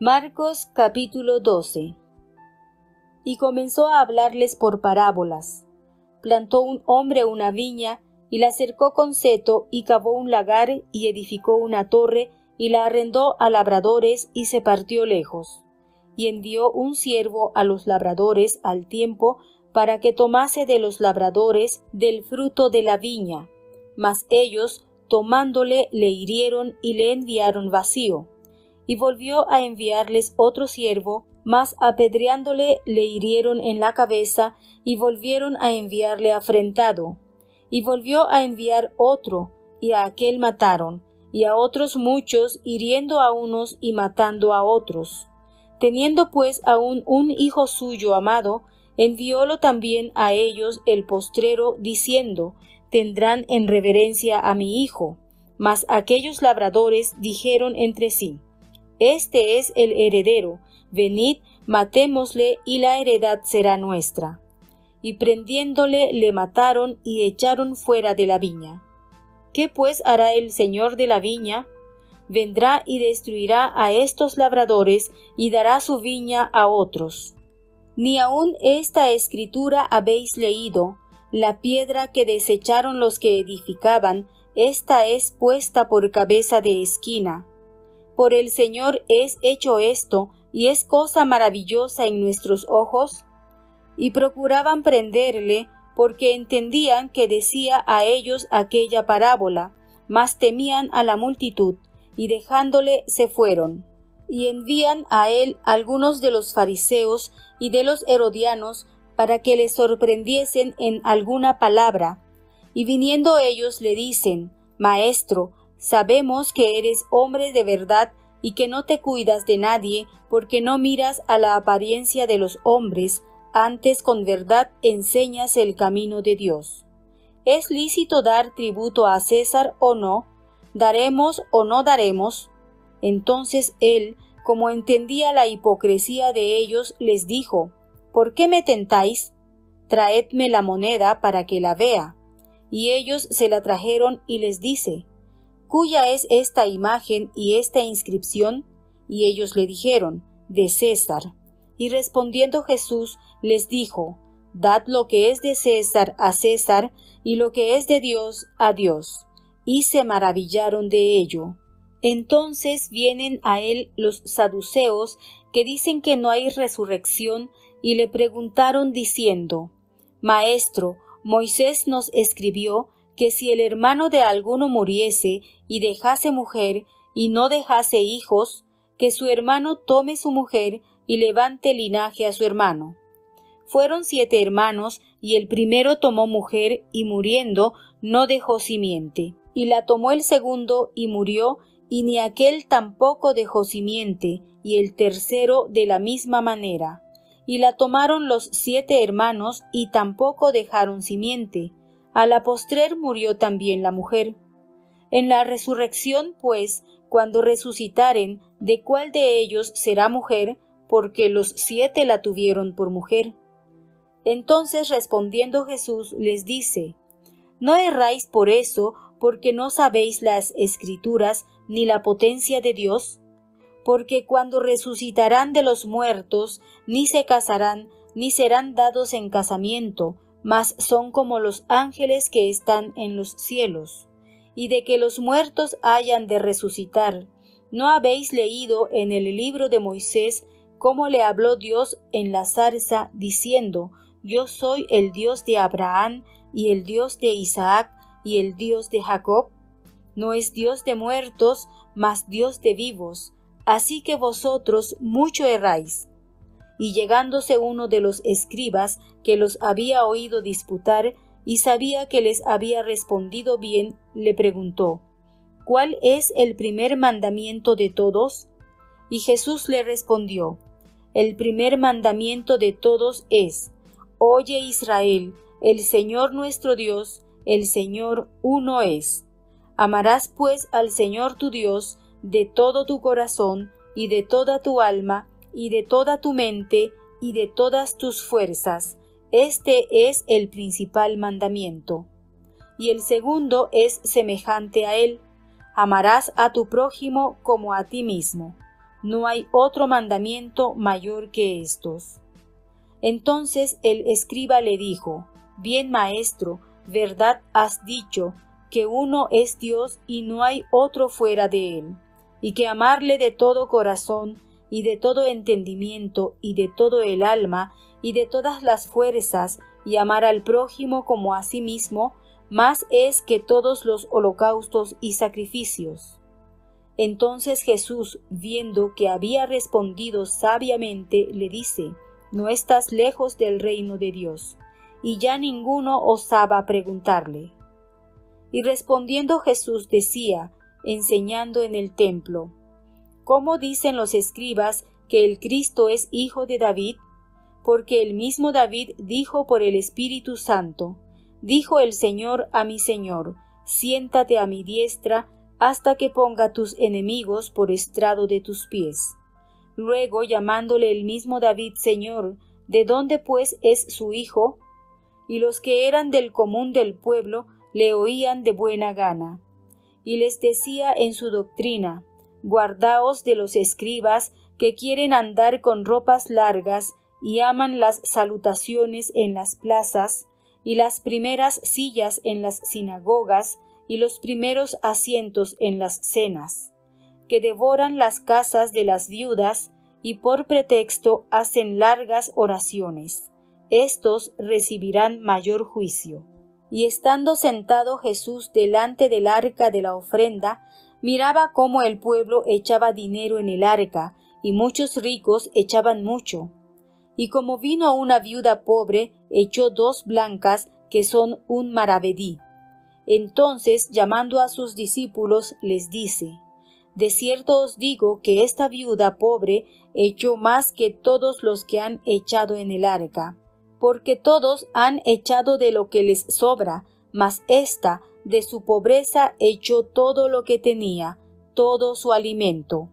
Marcos capítulo 12. Y comenzó a hablarles por parábolas. Plantó un hombre una viña, y la cercó con seto, y cavó un lagar, y edificó una torre, y la arrendó a labradores, y se partió lejos. Y envió un siervo a los labradores al tiempo, para que tomase de los labradores del fruto de la viña. Mas ellos, tomándole, le hirieron, y le enviaron vacío. Y volvió a enviarles otro siervo, mas apedreándole le hirieron en la cabeza, y volvieron a enviarle afrentado. Y volvió a enviar otro, y a aquel mataron, y a otros muchos, hiriendo a unos y matando a otros. Teniendo pues aún un hijo suyo amado, enviólo también a ellos el postrero, diciendo: tendrán en reverencia a mi hijo. Mas aquellos labradores dijeron entre sí: este es el heredero, venid, matémosle, y la heredad será nuestra. Y prendiéndole le mataron y echaron fuera de la viña. ¿Qué pues hará el señor de la viña? Vendrá y destruirá a estos labradores y dará su viña a otros. Ni aun esta escritura habéis leído: la piedra que desecharon los que edificaban, esta es puesta por cabeza de esquina. Por el Señor es hecho esto, y es cosa maravillosa en nuestros ojos. Y procuraban prenderle, porque entendían que decía a ellos aquella parábola, mas temían a la multitud, y dejándole se fueron. Y envían a él algunos de los fariseos y de los herodianos, para que le sorprendiesen en alguna palabra. Y viniendo ellos le dicen: Maestro, sabemos que eres hombre de verdad y que no te cuidas de nadie, porque no miras a la apariencia de los hombres, antes con verdad enseñas el camino de Dios. ¿Es lícito dar tributo a César o no? ¿Daremos o no daremos? Entonces él, como entendía la hipocresía de ellos, les dijo: ¿por qué me tentáis? Traedme la moneda para que la vea. Y ellos se la trajeron, y les dice: ¿cúya es esta imagen y esta inscripción? Y ellos le dijeron: de César. Y respondiendo Jesús les dijo: dad lo que es de César a César, y lo que es de Dios a Dios. Y se maravillaron de ello. Entonces vienen a él los saduceos, que dicen que no hay resurrección, y le preguntaron diciendo: Maestro, Moisés nos escribió que si el hermano de alguno muriese y dejase mujer y no dejase hijos, que su hermano tome su mujer y levante linaje a su hermano. Fueron 7 hermanos, y el primero tomó mujer, y muriendo no dejó simiente. Y la tomó el segundo, y murió, y ni aquel tampoco dejó simiente, y el tercero de la misma manera. Y la tomaron los 7 hermanos, y tampoco dejaron simiente. A la postrer murió también la mujer. En la resurrección, pues, cuando resucitaren, ¿de cuál de ellos será mujer? Porque los 7 la tuvieron por mujer. Entonces respondiendo Jesús les dice: ¿no erráis por eso, porque no sabéis las Escrituras ni la potencia de Dios? Porque cuando resucitarán de los muertos, ni se casarán, ni serán dados en casamiento, mas son como los ángeles que están en los cielos. Y de que los muertos hayan de resucitar, ¿no habéis leído en el libro de Moisés cómo le habló Dios en la zarza, diciendo: yo soy el Dios de Abraham, y el Dios de Isaac, y el Dios de Jacob? No es Dios de muertos, mas Dios de vivos. Así que vosotros mucho erráis. Y llegándose uno de los escribas, que los había oído disputar, y sabía que les había respondido bien, le preguntó: ¿cuál es el primer mandamiento de todos? Y Jesús le respondió: el primer mandamiento de todos es: Oye Israel, el Señor nuestro Dios, el Señor uno es. Amarás pues al Señor tu Dios de todo tu corazón, y de toda tu alma, y de toda tu mente, y de todas tus fuerzas. Este es el principal mandamiento. Y el segundo es semejante a él: amarás a tu prójimo como a ti mismo. no hay otro mandamiento mayor que estos. Entonces el escriba le dijo: Bien, maestro, verdad has dicho, que uno es Dios y no hay otro fuera de él, y que amarle de todo corazón, y de todo entendimiento, y de todo el alma, y de todas las fuerzas, y amar al prójimo como a sí mismo, más es que todos los holocaustos y sacrificios. Entonces Jesús, viendo que había respondido sabiamente, le dice: No estás lejos del reino de Dios. Y ya ninguno osaba preguntarle. Y respondiendo Jesús decía, enseñando en el templo: ¿Cómo dicen los escribas que el Cristo es hijo de David? Porque el mismo David dijo por el Espíritu Santo: Dijo el Señor a mi Señor: Siéntate a mi diestra, hasta que ponga tus enemigos por estrado de tus pies. Luego, llamándole el mismo David Señor, ¿de dónde pues es su hijo? Y los que eran del común del pueblo le oían de buena gana. Y les decía en su doctrina: Guardaos de los escribas que quieren andar con ropas largas y aman las salutaciones en las plazas, y las primeras sillas en las sinagogas, y los primeros asientos en las cenas, que devoran las casas de las viudas, y por pretexto hacen largas oraciones. Estos recibirán mayor juicio. Y estando sentado Jesús delante del arca de la ofrenda, miraba cómo el pueblo echaba dinero en el arca, y muchos ricos echaban mucho. Y como vino una viuda pobre, echó 2 blancas, que son un maravedí. Entonces, llamando a sus discípulos, les dice: De cierto os digo que esta viuda pobre echó más que todos los que han echado en el arca, porque todos han echado de lo que les sobra, mas ésta de su pobreza echó todo lo que tenía, todo su alimento.